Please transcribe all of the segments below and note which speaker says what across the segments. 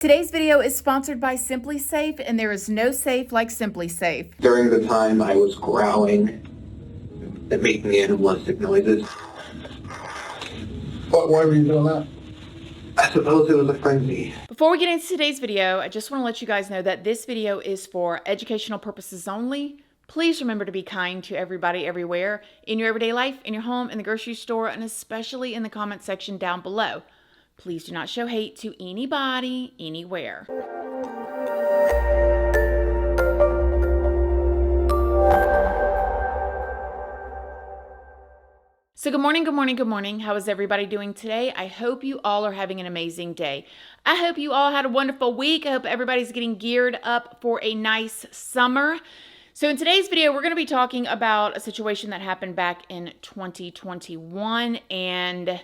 Speaker 1: Today's video is sponsored by SimplySafe, and there is no safe like SimplySafe.
Speaker 2: During the time I was growling and making animalistic noises.
Speaker 3: Why were you doing that?
Speaker 2: I suppose it was a frenzy.
Speaker 1: Before we get into today's video, I just want to let you guys know that this video is for educational purposes only. Please remember to be kind to everybody everywhere, in your everyday life, in your home, in the grocery store, and especially in the comment section down below. Please do not show hate to anybody, anywhere. So good morning, good morning, good morning. How is everybody doing today? I hope you all are having an amazing day. I hope you all had a wonderful week. I hope everybody's getting geared up for a nice summer. So in today's video, we're going to be talking about a situation that happened back in 2021, and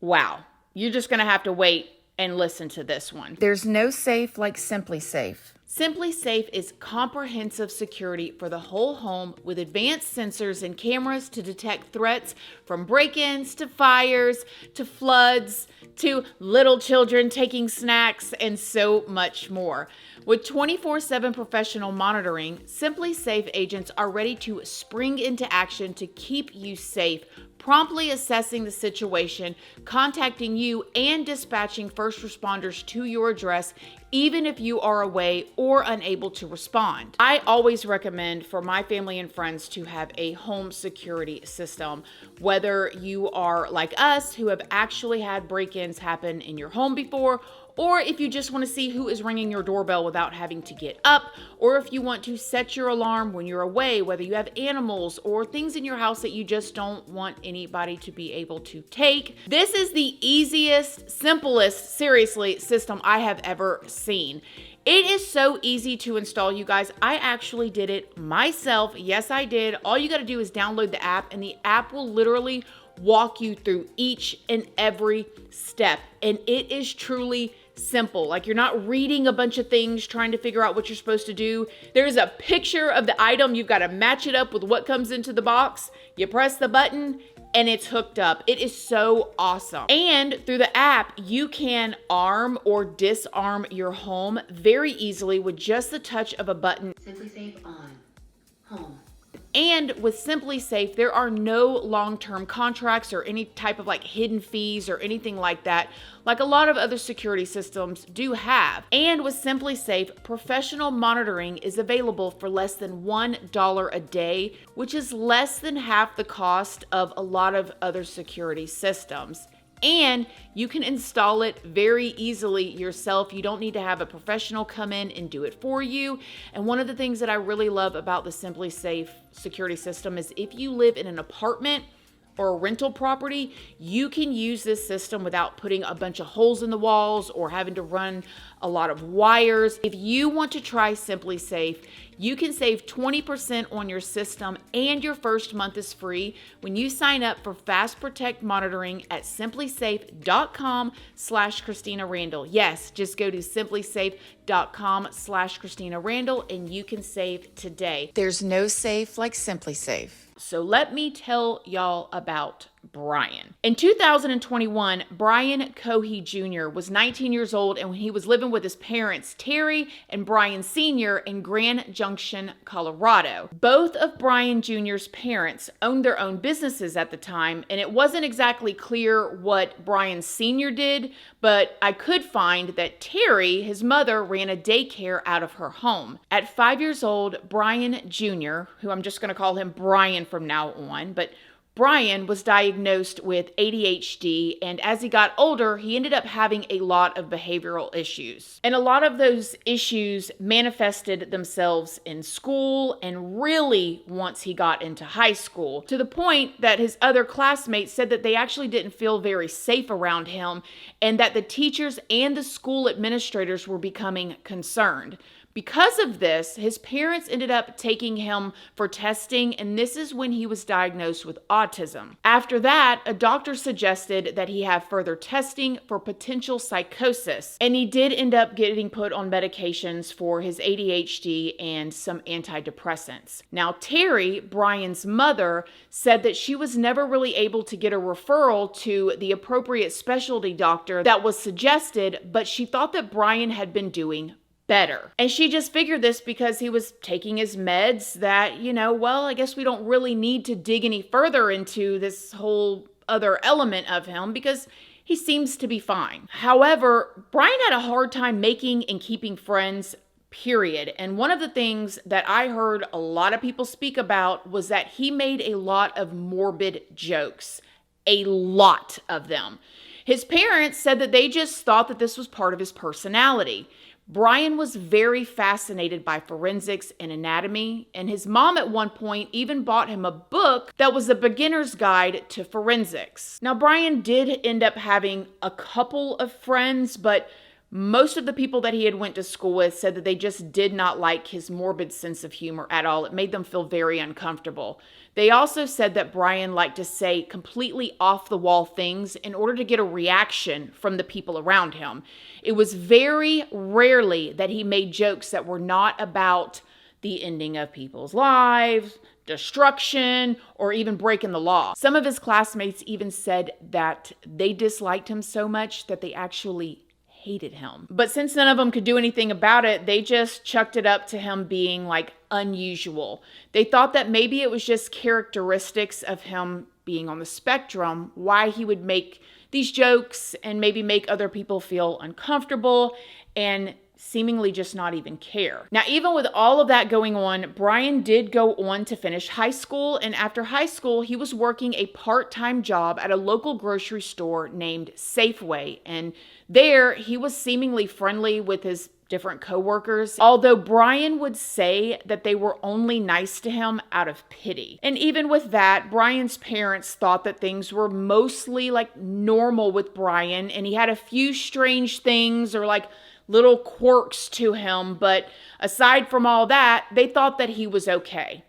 Speaker 1: wow. You're just going to have to wait and listen to this one. There's no safe like SimplySafe. SimplySafe is comprehensive security for the whole home with advanced sensors and cameras to detect threats from break-ins to fires to floods to little children taking snacks and so much more. With 24/7 professional monitoring, SimplySafe agents are ready to spring into action to keep you safe, promptly assessing the situation, contacting you, and dispatching first responders to your address, even if you are away or unable to respond. I always recommend for my family and friends to have a home security system, whether you are like us who have actually had break-ins happen in your home before, or if you just want to see who is ringing your doorbell without having to get up, or if you want to set your alarm when you're away, whether you have animals or things in your house that you just don't want anybody to be able to take. This is the easiest, simplest, seriously, system I have ever seen. It is so easy to install, you guys. I actually did it myself. Yes, I did. All you got to do is download the app, and the app will literally walk you through each and every step. And it is truly simple. Like, you're not reading a bunch of things trying to figure out what you're supposed to do. There's a picture of the item. You've got to match it up with what comes into the box. You press the button and it's hooked up. It is so awesome. And through the app, you can arm or disarm your home very easily with just the touch of a button.
Speaker 4: SimplySafe on. Home.
Speaker 1: And with SimplySafe, there are no long-term contracts or any type of like hidden fees or anything like that, like a lot of other security systems do have. And with SimplySafe, professional monitoring is available for less than $1 a day, which is less than half the cost of a lot of other security systems. And you can install it very easily yourself. You don't need to have a professional come in and do it for you. And one of the things that I really love about the SimplySafe security system is if you live in an apartment or a rental property, you can use this system without putting a bunch of holes in the walls or having to run a lot of wires. If you want to try SimplySafe, you can save 20% on your system, and your first month is free when you sign up for Fast Protect monitoring at simplysafe.com/Christina Randall. Yes, just go to simplysafe.com/Christina Randall and you can save today. There's no safe like SimplySafe. So let me tell y'all about Brian. In 2021, Brian Cohee Jr. was 19 years old, and when he was living with his parents, Terry and Brian Sr. in Grand Junction, Colorado. Both of Brian Jr.'s parents owned their own businesses at the time, and it wasn't exactly clear what Brian Sr. did, but I could find that Terry, his mother, ran a daycare out of her home. At 5 years old, Brian Jr., who I'm just going to call him Brian from now on, but Brian was diagnosed with ADHD, and as he got older, he ended up having a lot of behavioral issues. And a lot of those issues manifested themselves in school and really once he got into high school, to the point that his other classmates said that they actually didn't feel very safe around him and that the teachers and the school administrators were becoming concerned. Because of this, his parents ended up taking him for testing, and this is when he was diagnosed with autism. After that, a doctor suggested that he have further testing for potential psychosis, and he did end up getting put on medications for his ADHD and some antidepressants. Now, Terry, Brian's mother, said that she was never really able to get a referral to the appropriate specialty doctor that was suggested, but she thought that Brian had been doing better. And she just figured this because he was taking his meds that, I guess we don't really need to dig any further into this whole other element of him because he seems to be fine. However, Brian had a hard time making and keeping friends, period. And one of the things that I heard a lot of people speak about was that he made a lot of morbid jokes. A lot of them. His parents said that they just thought that this was part of his personality. Brian was very fascinated by forensics and anatomy, and his mom at one point even bought him a book that was a beginner's guide to forensics. Now, Brian did end up having a couple of friends, but most of the people that he had went to school with said that they just did not like his morbid sense of humor at all. It made them feel very uncomfortable. They also said that Brian liked to say completely off-the-wall things in order to get a reaction from the people around him. It was very rarely that he made jokes that were not about the ending of people's lives, destruction, or even breaking the law. Some of his classmates even said that they disliked him so much that they actually hated him. But since none of them could do anything about it, they just chucked it up to him being unusual. They thought that maybe it was just characteristics of him being on the spectrum, why he would make these jokes and maybe make other people feel uncomfortable and seemingly just not even care. Now, even with all of that going on, Brian did go on to finish high school, and after high school, he was working a part-time job at a local grocery store named Safeway, and there he was seemingly friendly with his different coworkers, although Brian would say that they were only nice to him out of pity. And even with that, Brian's parents thought that things were mostly normal with Brian, and he had a few strange things or little quirks to him, but aside from all that, they thought that he was okay.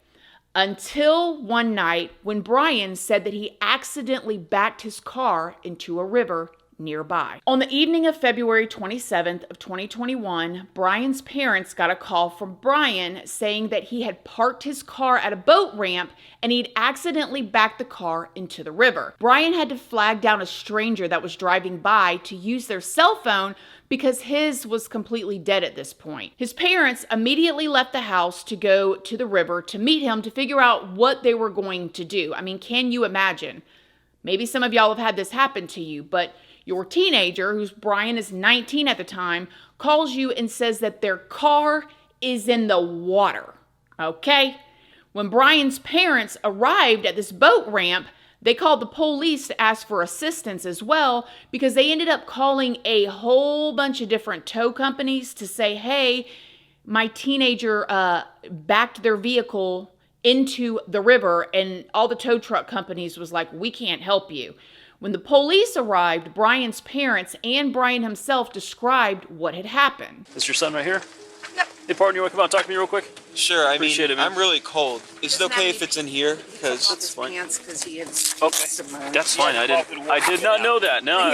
Speaker 1: Until one night when Brian said that he accidentally backed his car into a river nearby. On the evening of February 27th of 2021, Brian's parents got a call from Brian saying that he had parked his car at a boat ramp and he'd accidentally backed the car into the river. Brian had to flag down a stranger that was driving by to use their cell phone because his was completely dead at this point. His parents immediately left the house to go to the river to meet him to figure out what they were going to do. I mean, can you imagine? Maybe some of y'all have had this happen to you, but your teenager, who's Brian is 19 at the time, calls you and says that their car is in the water, okay? When Brian's parents arrived at this boat ramp, they called the police to ask for assistance as well because they ended up calling a whole bunch of different tow companies to say, hey, my teenager backed their vehicle into the river, and all the tow truck companies was like, we can't help you. When the police arrived, Brian's parents and Brian himself described what had happened.
Speaker 3: Is your son right here? Yep. Hey, partner, you want to come out and talk to me real quick?
Speaker 5: Sure,
Speaker 3: Appreciate it, man.
Speaker 5: I'm really cold. Is it okay if it's in here? Because
Speaker 3: That's fine.
Speaker 6: Pants because he had
Speaker 3: Okay, that's fine. I did not know that. No,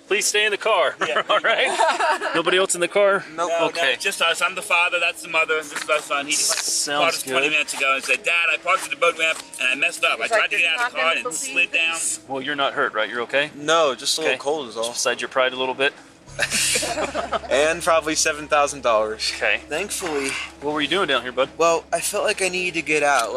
Speaker 3: please stay in the car.
Speaker 7: Yeah.
Speaker 3: All right. Nobody else in the car?
Speaker 5: nope.
Speaker 7: No,
Speaker 3: Okay.
Speaker 7: no, just us. I'm the father, that's the mother, and this is our son. He just called
Speaker 3: Sounds
Speaker 7: us 20
Speaker 3: good.
Speaker 7: minutes ago and said, Dad, I parked at the boat ramp and I messed up. I tried to get out of the car and it slid down.
Speaker 3: Well, you're not hurt, right? You're okay?
Speaker 5: No, just a little
Speaker 3: Okay.
Speaker 5: cold is all.
Speaker 3: Besides your pride a little bit?
Speaker 5: And probably $7,000.
Speaker 3: Okay.
Speaker 5: Thankfully,
Speaker 3: What were you doing down here, bud?
Speaker 5: well, I felt like I needed to get out,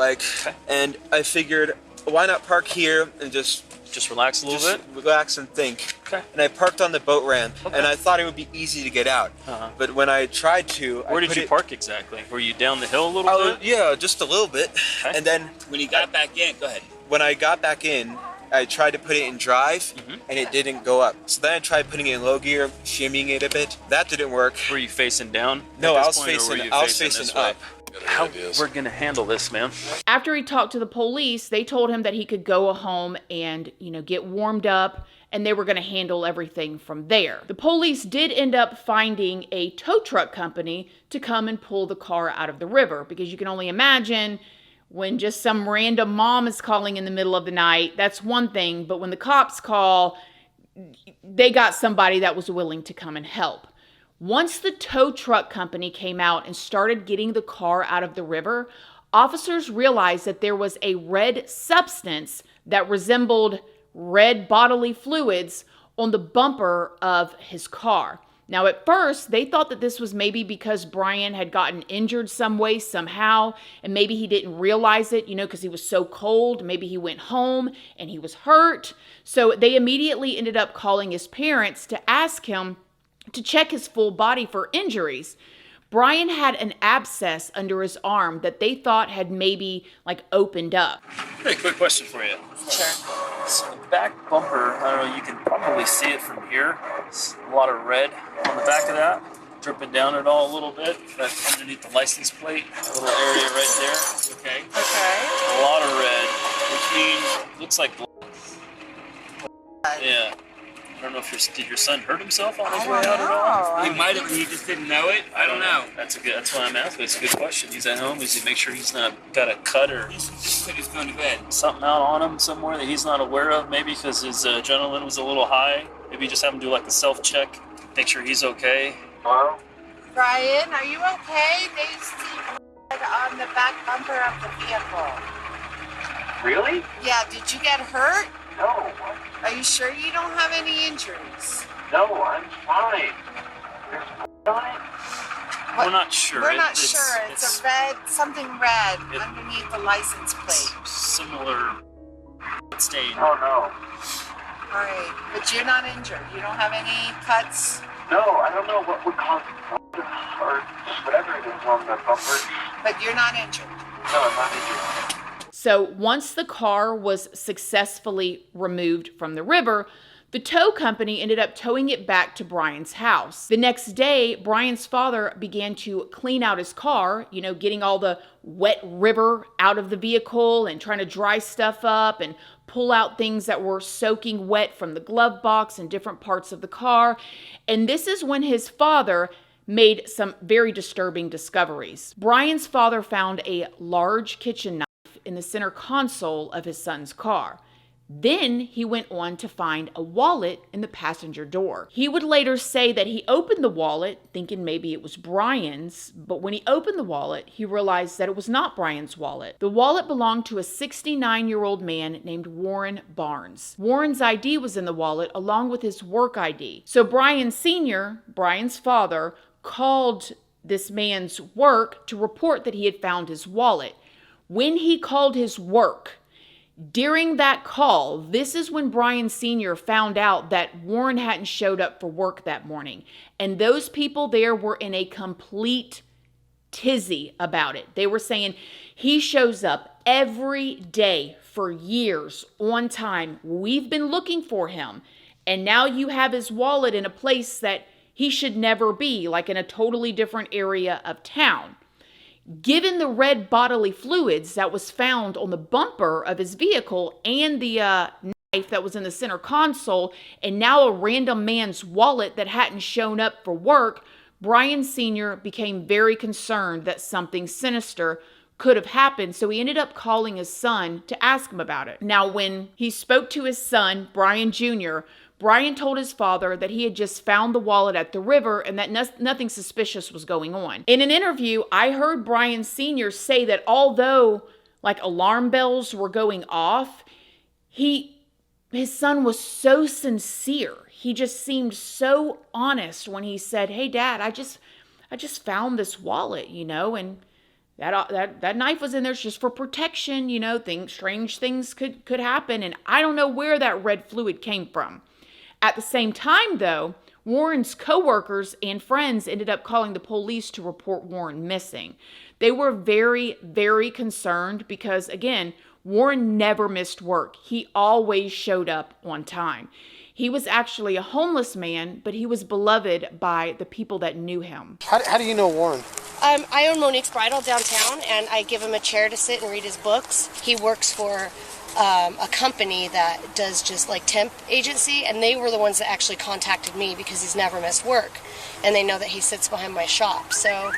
Speaker 5: and I figured, why not park here and just
Speaker 3: Relax a little bit?
Speaker 5: relax and think.
Speaker 3: Okay.
Speaker 5: And I parked on the boat ramp,
Speaker 3: Okay.
Speaker 5: and I thought it would be easy to get out.
Speaker 3: Uh-huh.
Speaker 5: But when I tried to,
Speaker 3: Where did you park exactly? Were you down the hill a little bit?
Speaker 5: Yeah, just a little bit.
Speaker 3: Okay.
Speaker 5: And then
Speaker 7: When he got back in, go ahead.
Speaker 5: when I got back in, I tried to put it in drive, and it didn't go up. So then I tried putting it in low gear, shimmying it a bit. That didn't work.
Speaker 3: Were you facing down?
Speaker 5: No,
Speaker 3: at
Speaker 5: I
Speaker 3: this
Speaker 5: was
Speaker 3: point, or were
Speaker 5: facing.
Speaker 3: you
Speaker 5: I was
Speaker 3: this
Speaker 5: facing
Speaker 3: way?
Speaker 5: up.
Speaker 3: How we're gonna handle this, man?
Speaker 1: After he talked to the police, they told him that he could go home and, get warmed up and they were going to handle everything from there. The police did end up finding a tow truck company to come and pull the car out of the river, because you can only imagine when just some random mom is calling in the middle of the night, that's one thing, but when the cops call, they got somebody that was willing to come and help. Once the tow truck company came out and started getting the car out of the river, officers realized that there was a red substance that resembled red bodily fluids on the bumper of his car. Now, at first, they thought that this was maybe because Brian had gotten injured some way, somehow, and maybe he didn't realize it, because he was so cold. Maybe he went home and he was hurt. So they immediately ended up calling his parents to ask him to check his full body for injuries. Brian had an abscess under his arm that they thought had maybe opened up.
Speaker 3: Hey, quick question for you.
Speaker 1: Sure.
Speaker 3: So the back bumper, I don't know, you can probably see it from here. It's a lot of red on the back of that, dripping down it all a little bit. That's underneath the license plate, a little area right there. Okay. A lot of red, which means looks like blood. Yeah. I don't know if did your son hurt himself on his way out at all?
Speaker 7: He might have, he just didn't know it. I don't know.
Speaker 3: That's why I'm asking. It's a good question. He's at home. Is he make sure he's not got a cut or
Speaker 7: Just put his phone to bed.
Speaker 3: something out on him somewhere that he's not aware of? Maybe because his adrenaline was a little high. Maybe just have him do a self-check, make sure he's okay.
Speaker 2: Hello?
Speaker 6: Brian, are you okay? They see blood on the back bumper of the vehicle.
Speaker 2: Really?
Speaker 6: Yeah, did you get hurt?
Speaker 2: No,
Speaker 6: Are you sure you don't have any injuries?
Speaker 2: no, I'm fine. There's on it?
Speaker 3: We're not sure.
Speaker 6: We're not sure. It's a red, something red underneath the license plate.
Speaker 3: Similar stain.
Speaker 2: Oh, no.
Speaker 6: All right, but you're not injured. You don't have any cuts,
Speaker 2: No, I don't know what would cause it, or whatever it is on the bumper.
Speaker 6: but you're not injured.
Speaker 2: No, I'm not injured.
Speaker 1: So once the car was successfully removed from the river, the tow company ended up towing it back to Brian's house. The next day, Brian's father began to clean out his car, getting all the wet river out of the vehicle and trying to dry stuff up and pull out things that were soaking wet from the glove box and different parts of the car. And this is when his father made some very disturbing discoveries. Brian's father found a large kitchen knife in the center console of his son's car. Then he went on to find a wallet in the passenger door. He would later say that he opened the wallet thinking maybe it was Brian's, but when he opened the wallet, he realized that it was not Brian's wallet. The wallet belonged to a 69-year-old man named Warren Barnes. Warren's ID was in the wallet along with his work ID. So Brian Sr., Brian's father, called this man's work to report that he had found his wallet. When he called his work, during that call, this is when Brian Sr. found out that Warren hadn't showed up for work that morning. And those people there were in a complete tizzy about it. They were saying, he shows up every day for years on time. We've been looking for him. And now you have his wallet in a place that he should never be, in a totally different area of town. Given the red bodily fluids that was found on the bumper of his vehicle and the knife that was in the center console, and now a random man's wallet that hadn't shown up for work, Brian Sr. became very concerned that something sinister could have happened, so he ended up calling his son to ask him about it. Now, when he spoke to his son, Brian Jr., Brian told his father that he had just found the wallet at the river and that nothing suspicious was going on. In an interview, I heard Brian Sr. say that although alarm bells were going off, his son was so sincere. He just seemed so honest when he said, "Hey, Dad, I just found this wallet, and that knife was in there just for protection, strange things could happen, and I don't know where that red fluid came from." At the same time, though, Warren's co-workers and friends ended up calling the police to report Warren missing. They were very, very concerned because, again, Warren never missed work. He always showed up on time. He was actually a homeless man, but he was beloved by the people that knew him.
Speaker 8: How do you know Warren?
Speaker 9: I own Monique's Bridal downtown, and I give him a chair to sit and read his books. He works for
Speaker 8: a company that does just like temp agency, and they were the ones that actually contacted me because he's never missed work, and they know that he sits behind my shop. So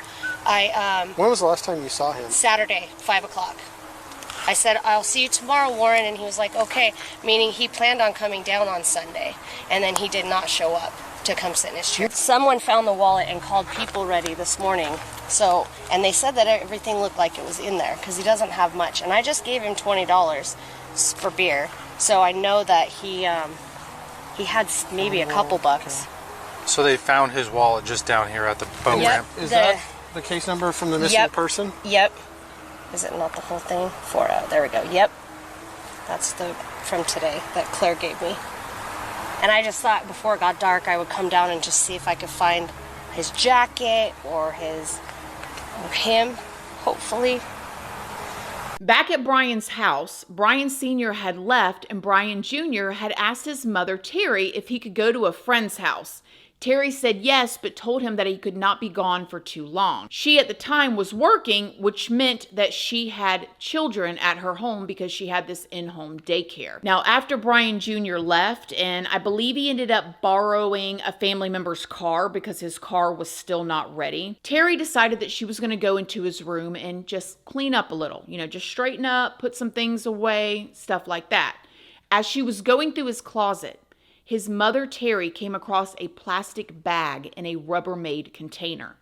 Speaker 9: when was the last time you saw him?
Speaker 8: Saturday, 5 o'clock. I said, I'll see you tomorrow, Warren, and he was like, okay, meaning he planned on coming down on Sunday, and then he did not show up to come sit in his chair. Someone found the wallet and called People Ready this morning, and they said that everything looked like it was in there, because he doesn't have much, and I just gave him $20 for beer, so I know that he had maybe a couple bucks.
Speaker 9: So they found his wallet just down here at the boat ramp. Is that the case number from the missing person?
Speaker 8: Yep. Is it not the whole thing? 40. There we go. Yep. That's from today that Claire gave me. And I just thought before it got dark, I would come down and just see if I could find his jacket or him, hopefully.
Speaker 1: Back at Brian's house, Brian Sr. had left and Brian Jr. had asked his mother, Terry, if he could go to a friend's house. Terry said yes, but told him that he could not be gone for too long. She at the time was working, which meant that she had children at her home because she had this in-home daycare. Now, after Brian Jr. left, and I believe he ended up borrowing a family member's car because his car was still not ready, Terry decided that she was going to go into his room and just clean up a little, just straighten up, put some things away, stuff like that. As she was going through his closet, his mother, Terry, came across a plastic bag in a Rubbermaid container.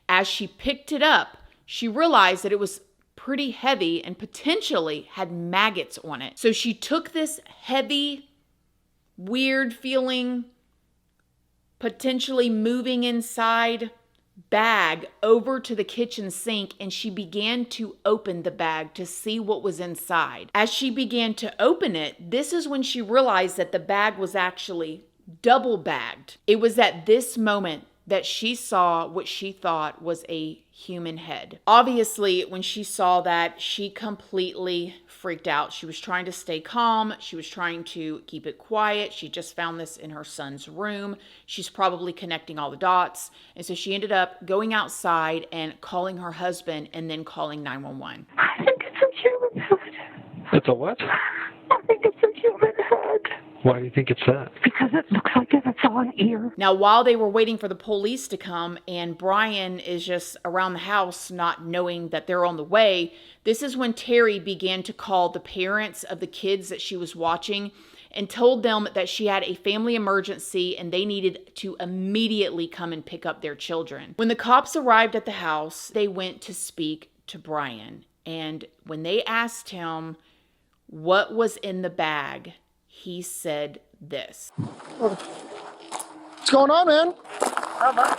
Speaker 1: As she picked it up, she realized that it was pretty heavy and potentially had maggots on it. So she took this heavy, weird feeling, potentially moving inside bag over to the kitchen sink, and she began to open the bag to see what was inside. As she began to open it, this is when she realized that the bag was actually double bagged. It was at this moment that she saw what she thought was a human head. Obviously, when she saw that, she completely freaked out. She was trying to stay calm. She was trying to keep it quiet. She just found this in her son's room. She's probably connecting all the dots. And so she ended up going outside and calling her husband and then calling 911.
Speaker 10: I think it's a human head.
Speaker 11: It's a what?
Speaker 10: I think it's a human head.
Speaker 11: Why do you think it's that?
Speaker 10: Because it looks like it's on ear.
Speaker 1: Now, while they were waiting for the police to come and Brian is just around the house not knowing that they're on the way, this is when Terry began to call the parents of the kids that she was watching and told them that she had a family emergency and they needed to immediately come and pick up their children. When the cops arrived at the house, they went to speak to Brian. And when they asked him what was in the bag, he said this.
Speaker 9: What's going on, man?
Speaker 2: Not much.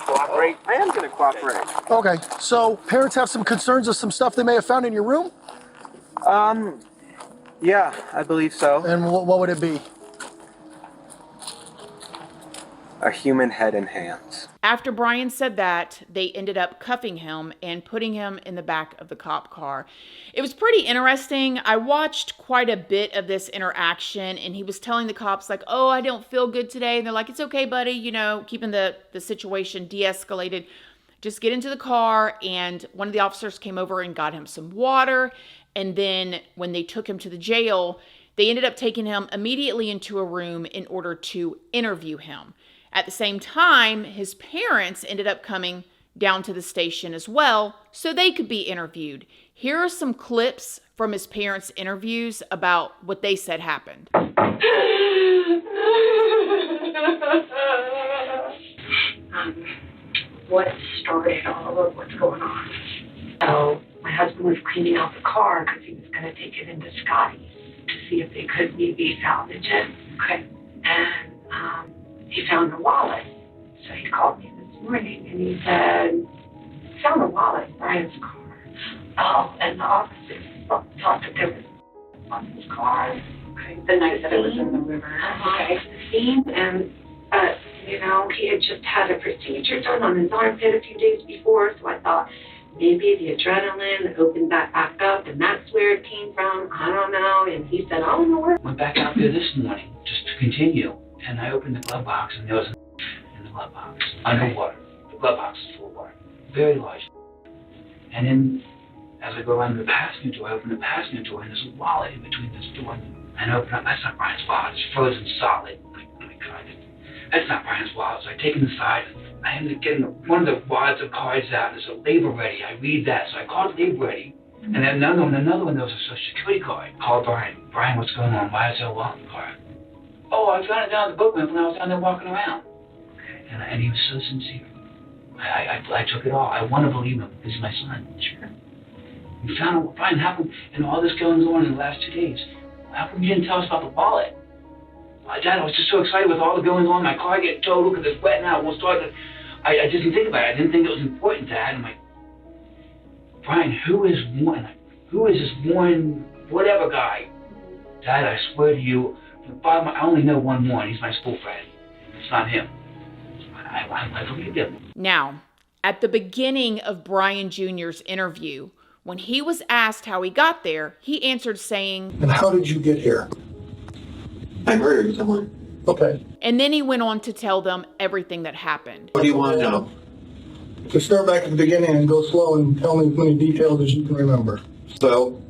Speaker 2: Cooperate. I am going to cooperate.
Speaker 9: Okay, so parents have some concerns of some stuff they may have found in your room?
Speaker 5: Yeah, I believe so.
Speaker 9: And what would it be?
Speaker 5: A human head and hands.
Speaker 1: After Brian said that, they ended up cuffing him and putting him in the back of the cop car. It was pretty interesting. I watched quite a bit of this interaction, and he was telling the cops, like, oh, I don't feel good today. And they're like, it's okay, buddy, keeping the situation de-escalated. Just get into the car. And one of the officers came over and got him some water. And then when they took him to the jail, they ended up taking him immediately into a room in order to interview him. At the same time, his parents ended up coming down to the station as well so they could be interviewed. Here are some clips from his parents' interviews about what they said happened.
Speaker 10: What started all of what's going on? So my husband was cleaning out the car because he was going to take it into Scotty's to see if they could maybe salvage it. Okay. And he found the wallet. So he called me this morning and he said, found the wallet in Brian's car. Oh, and the officers thought that there was on his car. Okay. The night that it was in the river. Okay. The scene, and he had just had a procedure done on his armpit a few days before, so I thought maybe the adrenaline opened that back up, and that's where it came from. I don't know. And he said, I don't know where.
Speaker 12: Went back out there this morning just to continue, and I opened the glove box, and there was in the glove box underwater. The glove box is full of water, very large. And then As I go around the passenger door, I open the passenger door, and there's a wallet in between this door. And I open up, that's not Brian's wallet. It's frozen solid. Like, oh my God, that's not Brian's wallet. So I take it inside. I end up getting one of the wads of cards out. There's a label ready. I read that. So I called label ready. And then another one, there was a social security card. Called Brian. Brian, what's going on? Why is there a wallet in the car? Oh, I found it down at the book ramp when I was down there walking around. And he was so sincere. I took it all. I want to believe him. This is my son. Sure. You found out, Brian, how come, and all this going on in the last 2 days, how come you didn't tell us about the wallet? Dad, I was just so excited with all the going on. My car get towed. Look at this wet now. We'll start. I just didn't think about it. I didn't think it was important, Dad. I'm like, Brian, who is this one, whatever guy? Dad, I swear to you, from the bottom, I only know one more, and he's my school friend. It's not him. I believe him.
Speaker 1: Now, at the beginning of Brian Jr.'s interview, when he was asked how he got there, he answered saying,
Speaker 11: "And how did you get here?"
Speaker 2: I murdered someone.
Speaker 11: Okay.
Speaker 1: And then he went on to tell them everything that happened.
Speaker 2: What do you want to know?
Speaker 11: So start back at the beginning and go slow and tell me as many details as you can remember.
Speaker 2: So,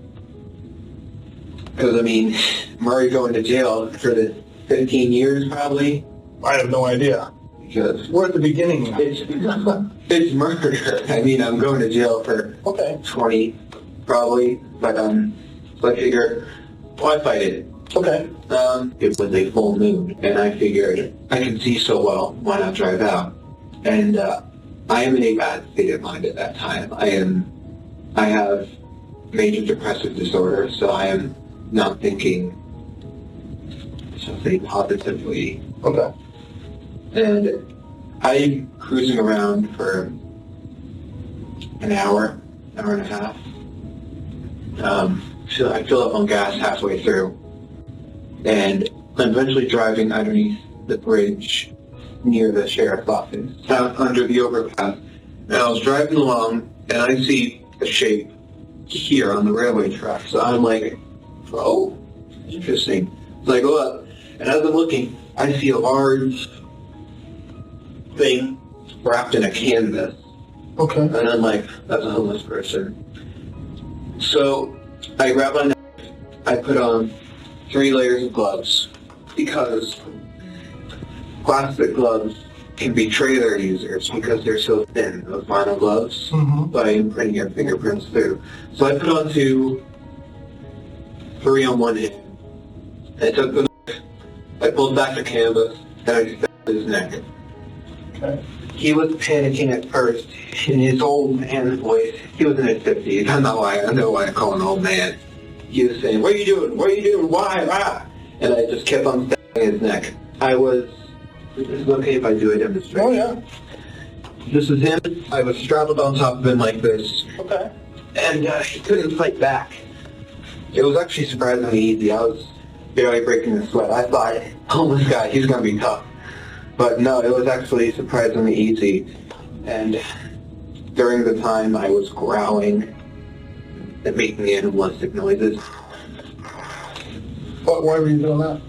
Speaker 2: because I mean, Murray going to jail for the 15 years probably.
Speaker 11: I have no idea.
Speaker 2: Because
Speaker 11: we're at the beginning.
Speaker 2: It's murder. I mean, I'm going to jail for 20 probably, but so I figure, why fight it?
Speaker 11: Okay.
Speaker 2: It was a full moon, and I figured I can see so well, why not drive out? And I am in a bad state of mind at that time. I have major depressive disorder, so I am not thinking something positively.
Speaker 11: Okay.
Speaker 2: And I'm cruising around for an hour and a half. So I fill up on gas halfway through, and I'm eventually driving underneath the bridge near the sheriff's office, out under the overpass. And I was driving along, and I see a shape here on the railway track. So I'm like, oh, interesting. So I go up, and as I'm looking, I see a large thing wrapped in a canvas.
Speaker 11: Okay.
Speaker 2: And I'm like, that's a homeless person. So I grab my knife, I put on 3 layers of gloves, because plastic gloves can betray their users because they're so thin, those vinyl gloves, by imprinting your fingerprints through. So I put on 3 on one hand. I took the knife, I pulled back the canvas, and I stabbed his neck.
Speaker 11: Okay.
Speaker 2: He was panicking at first in his old man voice. He was in his 50s. I know why I call him old man. He was saying, "What are you doing? What are you doing? Why? Ah!" And I just kept on stabbing his neck. Is it okay if I do a demonstration?
Speaker 11: Oh, yeah.
Speaker 2: This is him. I was straddled on top of him like this.
Speaker 11: Okay.
Speaker 2: And he couldn't fight back. It was actually surprisingly easy. I was barely breaking a sweat. I thought, homeless guy, he's going to be tough. But no, it was actually surprisingly easy. And during the time I was growling and making animalistic noises.
Speaker 11: Why were you doing that?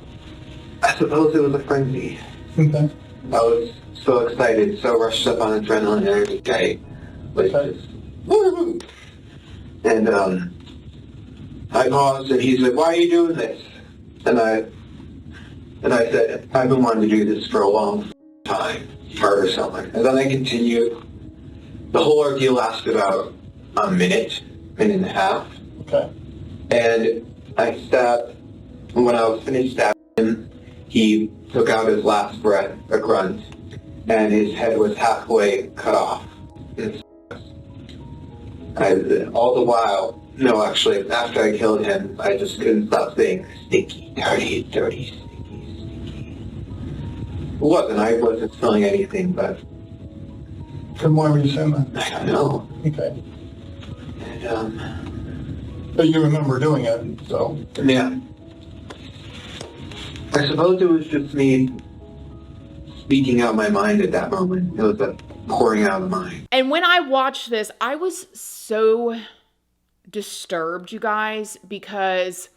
Speaker 2: I suppose it was a frenzy.
Speaker 11: Okay.
Speaker 2: I was so excited, so rushed up on adrenaline and everything. Like just, woo-hoo! And I paused and he said, "Why are you doing this?" And I said, "I've been wanting to do this for a long time, murder someone." And then I continued. The whole ordeal lasted about a minute and a half.
Speaker 11: Okay.
Speaker 2: And I stabbed, when I was finished stabbing him, he took out his last breath, a grunt, and his head was halfway cut off. All the while, no, actually, after I killed him, I just couldn't stop saying, "Stinky, dirty, dirty, stinky, stinky." I wasn't smelling anything, but...
Speaker 11: And why were you saying that?
Speaker 2: I don't know.
Speaker 11: Okay.
Speaker 2: And,
Speaker 11: but you remember doing it, so...
Speaker 2: Yeah. I suppose it was just me speaking out my mind at that moment. It was a pouring out of the mind.
Speaker 1: And when I watched this, I was so disturbed, you guys, because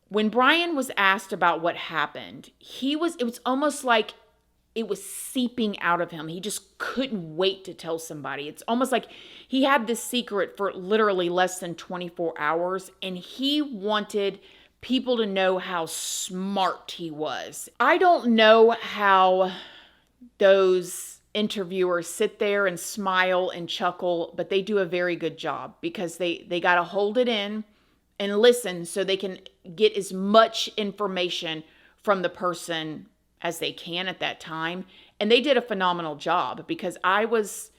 Speaker 1: when Brian was asked about what happened, it was almost like it was seeping out of him. He just couldn't wait to tell somebody. It's almost like he had this secret for literally less than 24 hours, and he wanted people to know how smart he was. I don't know how those interviewers sit there and smile and chuckle, but they do a very good job because they got to hold it in and listen so they can get as much information from the person as they can at that time. And they did a phenomenal job because I was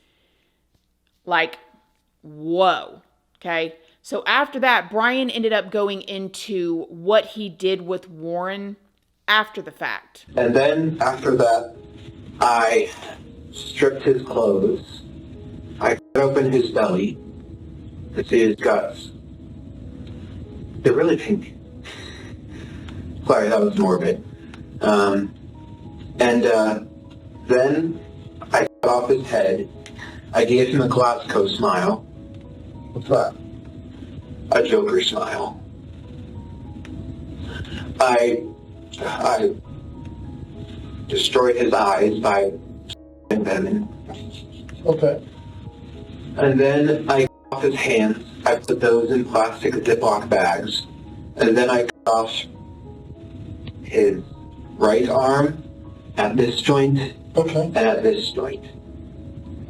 Speaker 1: like, whoa, okay? So after that, Brian ended up going into what he did with Warren after the fact.
Speaker 2: And then after that, I stripped his clothes. I cut open his belly to see his guts. They're really pink. Sorry, that was morbid. Then I cut off his head. I gave him a Glasgow smile. What's that? A Joker smile. I destroyed his eyes by them.
Speaker 11: Okay.
Speaker 2: And then I cut off his hands. I put those in plastic Ziploc bags. And then I cut off his right arm at this joint and at this joint.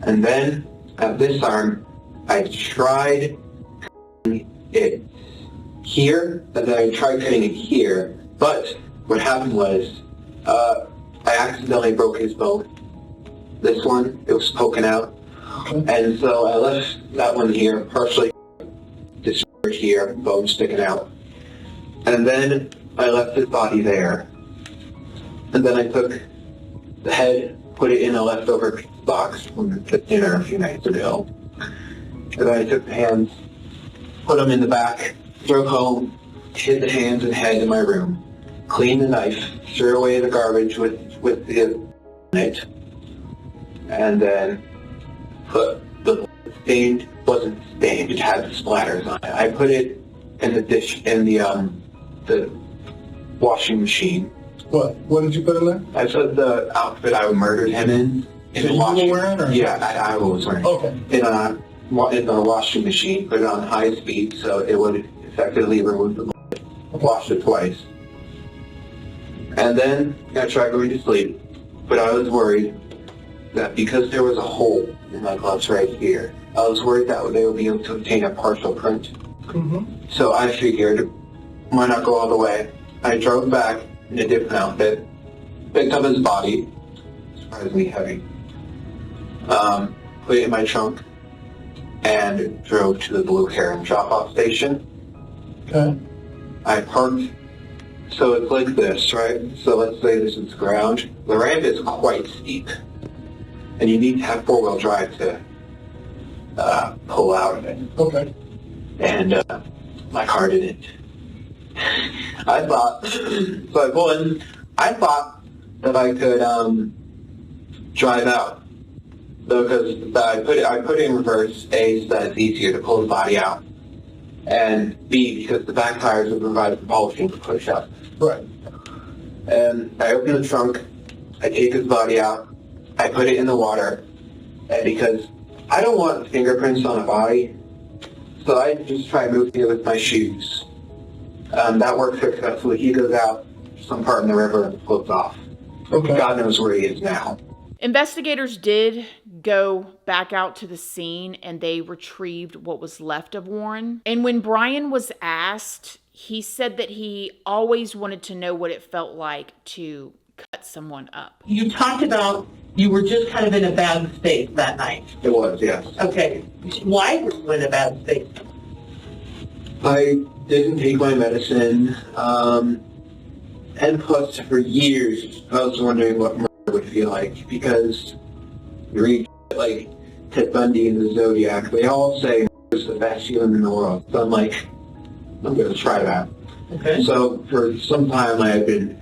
Speaker 2: And then at this arm, I tried cutting it here, and then I tried cutting it here. But what happened was, I accidentally broke his bone. This one, it was poking out. And so I left that one here, partially destroyed here, bone sticking out. And then I left his body there. And then I took the head, put it in a leftover box from the dinner a few nights ago. And then I took the hands, put them in the back, drove home, hid the hands and head in my room, cleaned the knife, threw away the garbage with the in it, and then put the stained, wasn't stained, it had splatters on it. I put it in the dish, in the washing machine.
Speaker 11: What? What did you put in there?
Speaker 2: I put the outfit I murdered him in the washing.
Speaker 11: You were wearing, or?
Speaker 2: Yeah, I was wearing.
Speaker 11: Okay.
Speaker 2: In the washing machine, put it on high speed so it would effectively remove the blood. Washed it twice. And then I tried going to sleep, but I was worried that because there was a hole in my gloves right here, I was worried that they would be able to obtain a partial print.
Speaker 11: Mm-hmm.
Speaker 2: So I figured, why not go all the way? I drove back in a different outfit, picked up his body, surprisingly heavy, put it in my trunk, and drove to the Blue Heron drop-off station.
Speaker 11: Okay.
Speaker 2: I parked, so it's like this, right? So let's say this is ground. The ramp is quite steep, and you need to have four-wheel drive to pull out of it.
Speaker 11: Okay.
Speaker 2: And my car didn't. I thought, so I pulled in, I thought that I could drive out. Because I put it in reverse, A, so that it's easier to pull the body out, and B, because the back tires would provide propulsion to push up.
Speaker 11: Right.
Speaker 2: And I open the trunk, I take his body out, I put it in the water, and because I don't want fingerprints on a body, so I just try moving it with my shoes. That works successfully. He goes out some part in the river and floats off.
Speaker 11: Okay.
Speaker 2: God knows where he is now.
Speaker 1: Investigators did go back out to the scene and they retrieved what was left of Warren. And when Brian was asked, he said that he always wanted to know what it felt like to cut someone up.
Speaker 13: You talked about you were just kind of in a bad state that night.
Speaker 2: It was, yes.
Speaker 13: Okay. Why were you in a bad state?
Speaker 2: I didn't take my medicine, and plus for years I was wondering what murder would feel like, because you read like Ted Bundy and the Zodiac, they all say murder is the best feeling in the world. So I'm like, I'm going to try that.
Speaker 13: Okay.
Speaker 2: So for some time I had been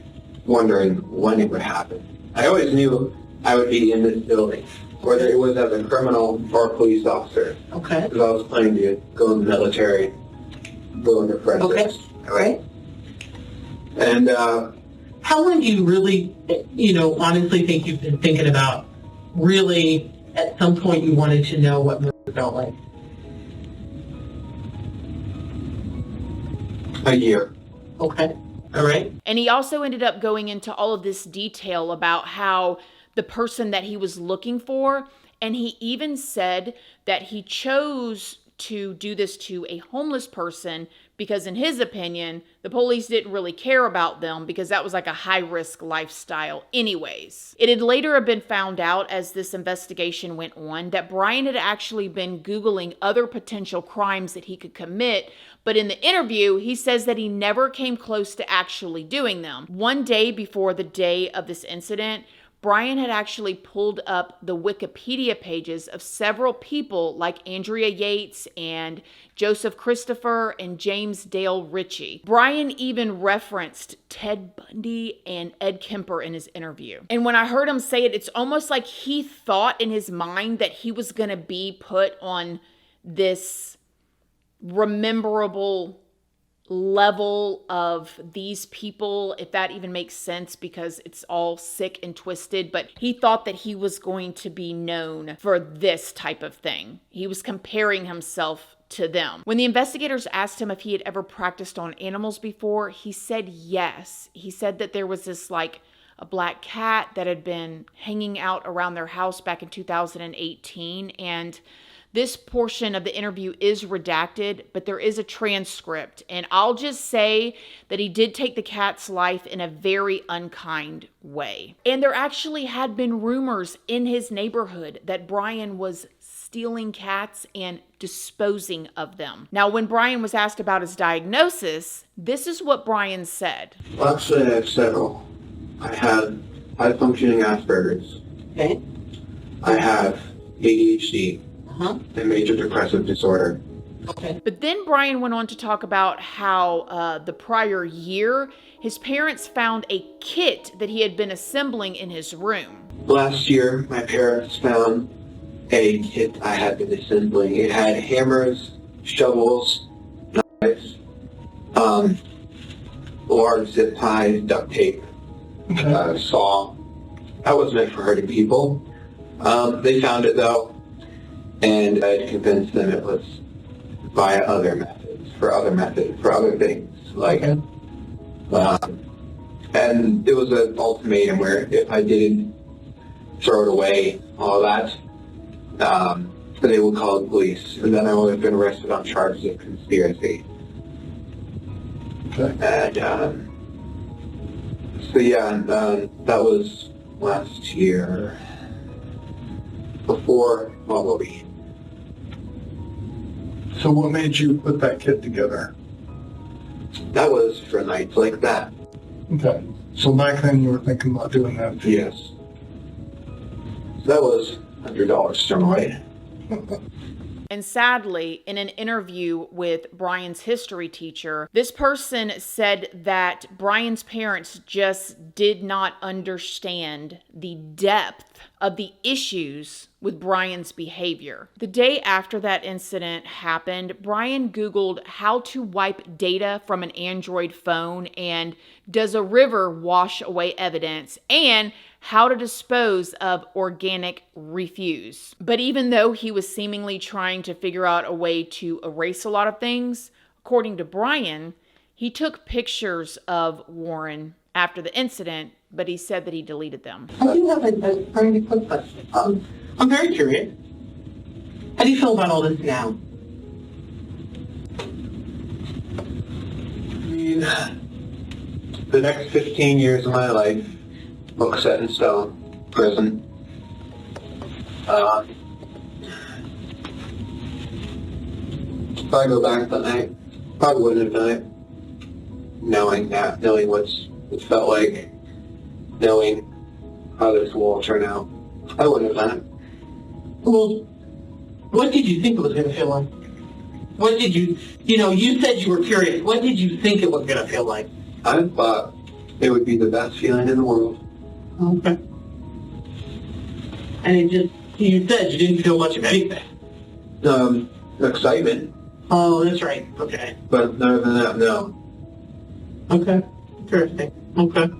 Speaker 2: wondering when it would happen. I always knew I would be in this building, whether it was as a criminal or a police officer.
Speaker 13: Okay.
Speaker 2: Because I was planning to go in the military, go into forensics.
Speaker 13: Okay. All right.
Speaker 2: And
Speaker 13: How long do you really, honestly think you've been thinking about really at some point you wanted to know what Maria felt like?
Speaker 2: A year.
Speaker 13: Okay. All right.
Speaker 1: And he also ended up going into all of this detail about how the person that he was looking for, and he even said that he chose to do this to a homeless person because in his opinion, the police didn't really care about them because that was like a high-risk lifestyle anyways. It had later been found out as this investigation went on that Brian had actually been Googling other potential crimes that he could commit, but in the interview, he says that he never came close to actually doing them. One day before the day of this incident, Brian had actually pulled up the Wikipedia pages of several people like Andrea Yates and Joseph Christopher and James Dale Ritchie. Brian even referenced Ted Bundy and Ed Kemper in his interview. And when I heard him say it, it's almost like he thought in his mind that he was going to be put on this rememberable level of these people, if that even makes sense, because it's all sick and twisted, but he thought that he was going to be known for this type of thing. He was comparing himself to them. When the investigators asked him if he had ever practiced on animals before, he said yes. He said that there was this like a black cat that had been hanging out around their house back in 2018, and this portion of the interview is redacted, but there is a transcript. And I'll just say that he did take the cat's life in a very unkind way. And there actually had been rumors in his neighborhood that Brian was stealing cats and disposing of them. Now, when Brian was asked about his diagnosis, this is what Brian said.
Speaker 2: Well, actually, I have several. I had high-functioning Asperger's.
Speaker 13: Okay.
Speaker 2: I have ADHD. And major depressive disorder.
Speaker 13: Okay.
Speaker 1: But then Brian went on to talk about how the prior year, his parents found a kit that he had been assembling in his room.
Speaker 2: Last year, my parents found a kit I had been assembling. It had hammers, shovels, knives, large zip ties, duct tape, saw. That was meant for hurting people. They found it though. And I convinced them it was via other methods, for other things. Like, and it was an ultimatum where if I didn't throw it away, all that, they would call the police, and then I would have been arrested on charges of conspiracy. Okay. And so yeah, that was last year. Before Bumblebee.
Speaker 11: So what made you put that kit together?
Speaker 2: That was for nights like that.
Speaker 11: Okay. So back then you were thinking about doing that too?
Speaker 2: Yes. So that was $100 thrown away.
Speaker 1: And sadly, in an interview with Brian's history teacher, this person said that Brian's parents just did not understand the depth of the issues with Brian's behavior. The day after that incident happened, Brian Googled how to wipe data from an Android phone and does a river wash away evidence and how to dispose of organic refuse. But even though he was seemingly trying to figure out a way to erase a lot of things, according to Brian, he took pictures of Warren after the incident, but he said that he deleted them.
Speaker 13: I do have a very quick question. I'm very curious. How do you feel about all this now?
Speaker 2: I mean, the next 15 years of my life, book set in stone, prison. If I go back that night, probably wouldn't have done it. Knowing that, knowing what it felt like, knowing how this will all turn out, I wouldn't have done it.
Speaker 13: Well, what did you think it was going to feel like? What did you said you were curious. What did you think it was going to feel like?
Speaker 2: I thought it would be the best feeling in the world.
Speaker 13: Okay. And you said you didn't feel much of anything.
Speaker 2: Excitement.
Speaker 13: Oh, that's right. Okay.
Speaker 2: But other than that, no.
Speaker 13: Okay. Interesting. Okay.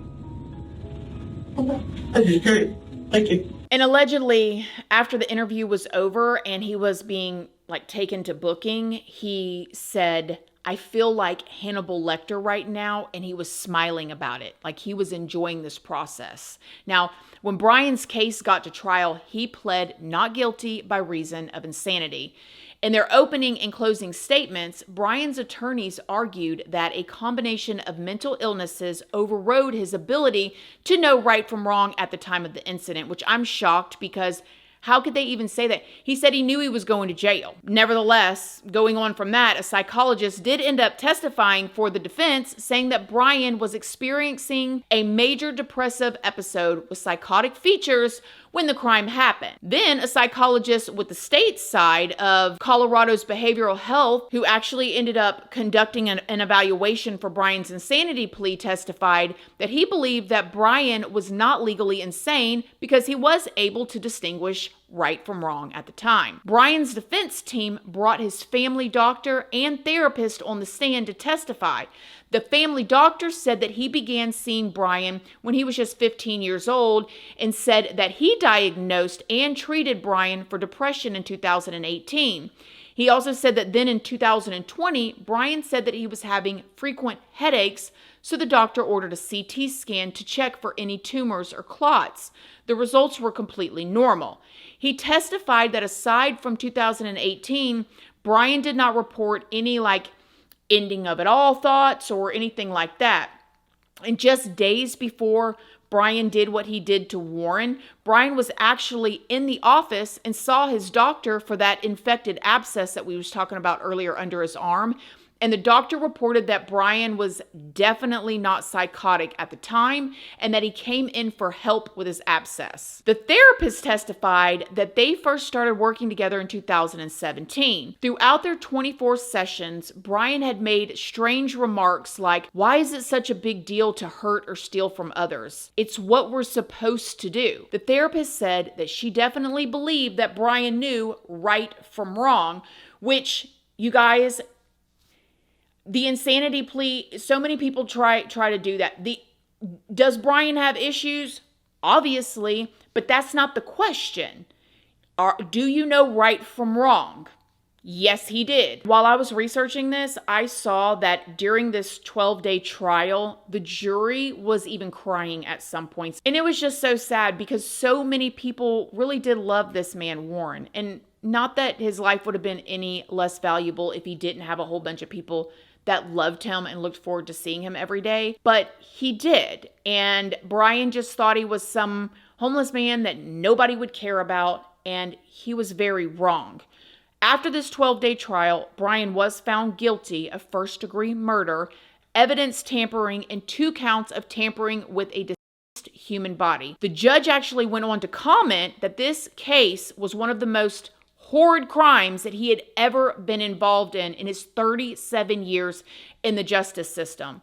Speaker 13: I'm just curious. Thank you.
Speaker 1: And allegedly, after the interview was over and he was being taken to booking, he said, "I feel like Hannibal Lecter right now," and he was smiling about it, like he was enjoying this process. Now, when Brian's case got to trial, he pled not guilty by reason of insanity. In their opening and closing statements, Brian's attorneys argued that a combination of mental illnesses overrode his ability to know right from wrong at the time of the incident, which I'm shocked because how could they even say that? He said he knew he was going to jail. Nevertheless, going on from that, a psychologist did end up testifying for the defense, saying that Brian was experiencing a major depressive episode with psychotic features when the crime happened. Then a psychologist with the state side of Colorado's behavioral health, who actually ended up conducting an evaluation for Brian's insanity plea, testified that he believed that Brian was not legally insane because he was able to distinguish right from wrong at the time. Brian's defense team brought his family doctor and therapist on the stand to testify. The family doctor said that he began seeing Brian when he was just 15 years old and said that he diagnosed and treated Brian for depression in 2018. He also said that then in 2020, Brian said that he was having frequent headaches, so the doctor ordered a CT scan to check for any tumors or clots. The results were completely normal. He testified that aside from 2018, Brian did not report any ending of it all thoughts or anything like that. And just days before Brian did what he did to Warren, Brian was actually in the office and saw his doctor for that infected abscess that we was talking about earlier under his arm. And the doctor reported that Brian was definitely not psychotic at the time and that he came in for help with his abscess. The therapist testified that they first started working together in 2017. Throughout their 24 sessions, Brian had made strange remarks like, "Why is it such a big deal to hurt or steal from others? It's what we're supposed to do." The therapist said that she definitely believed that Brian knew right from wrong, which, you guys, the insanity plea, so many people try to do that. Does Brian have issues? Obviously, but that's not the question. Do you know right from wrong? Yes, he did. While I was researching this, I saw that during this 12-day trial, the jury was even crying at some points. And it was just so sad because so many people really did love this man, Warren. And not that his life would have been any less valuable if he didn't have a whole bunch of people that loved him and looked forward to seeing him every day, but he did. And Brian just thought he was some homeless man that nobody would care about, and he was very wrong. After this 12-day trial, Brian was found guilty of first-degree murder, evidence tampering, and 2 counts of tampering with a deceased human body. The judge actually went on to comment that this case was one of the most horrid crimes that he had ever been involved in his 37 years in the justice system.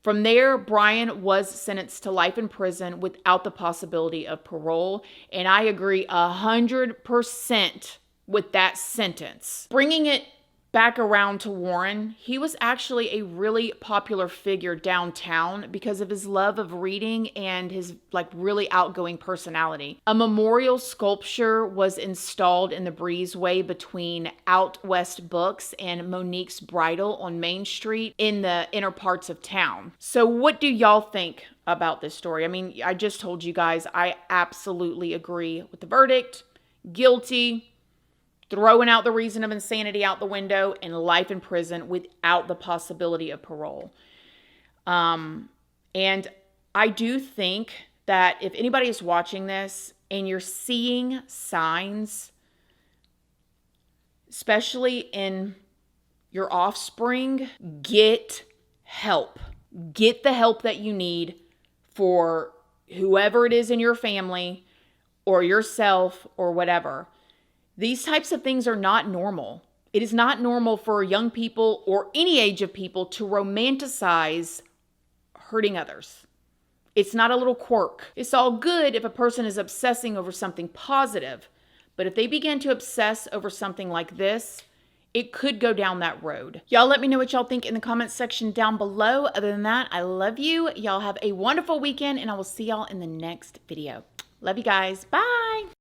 Speaker 1: From there, Brian was sentenced to life in prison without the possibility of parole, and I agree 100% with that sentence. Bringing it back around to Warren, he was actually a really popular figure downtown because of his love of reading and his really outgoing personality. A memorial sculpture was installed in the breezeway between Out West Books and Monique's Bridal on Main Street in the inner parts of town. So what do y'all think about this story? I mean, I just told you guys, I absolutely agree with the verdict. Guilty. Throwing out the reason of insanity out the window, and life in prison without the possibility of parole. And I do think that if anybody is watching this and you're seeing signs, especially in your offspring, get help. Get the help that you need for whoever it is in your family or yourself or whatever. These types of things are not normal. It is not normal for young people or any age of people to romanticize hurting others. It's not a little quirk. It's all good if a person is obsessing over something positive, but if they begin to obsess over something like this, it could go down that road. Y'all let me know what y'all think in the comments section down below. Other than that, I love you. Y'all have a wonderful weekend, and I will see y'all in the next video. Love you guys. Bye.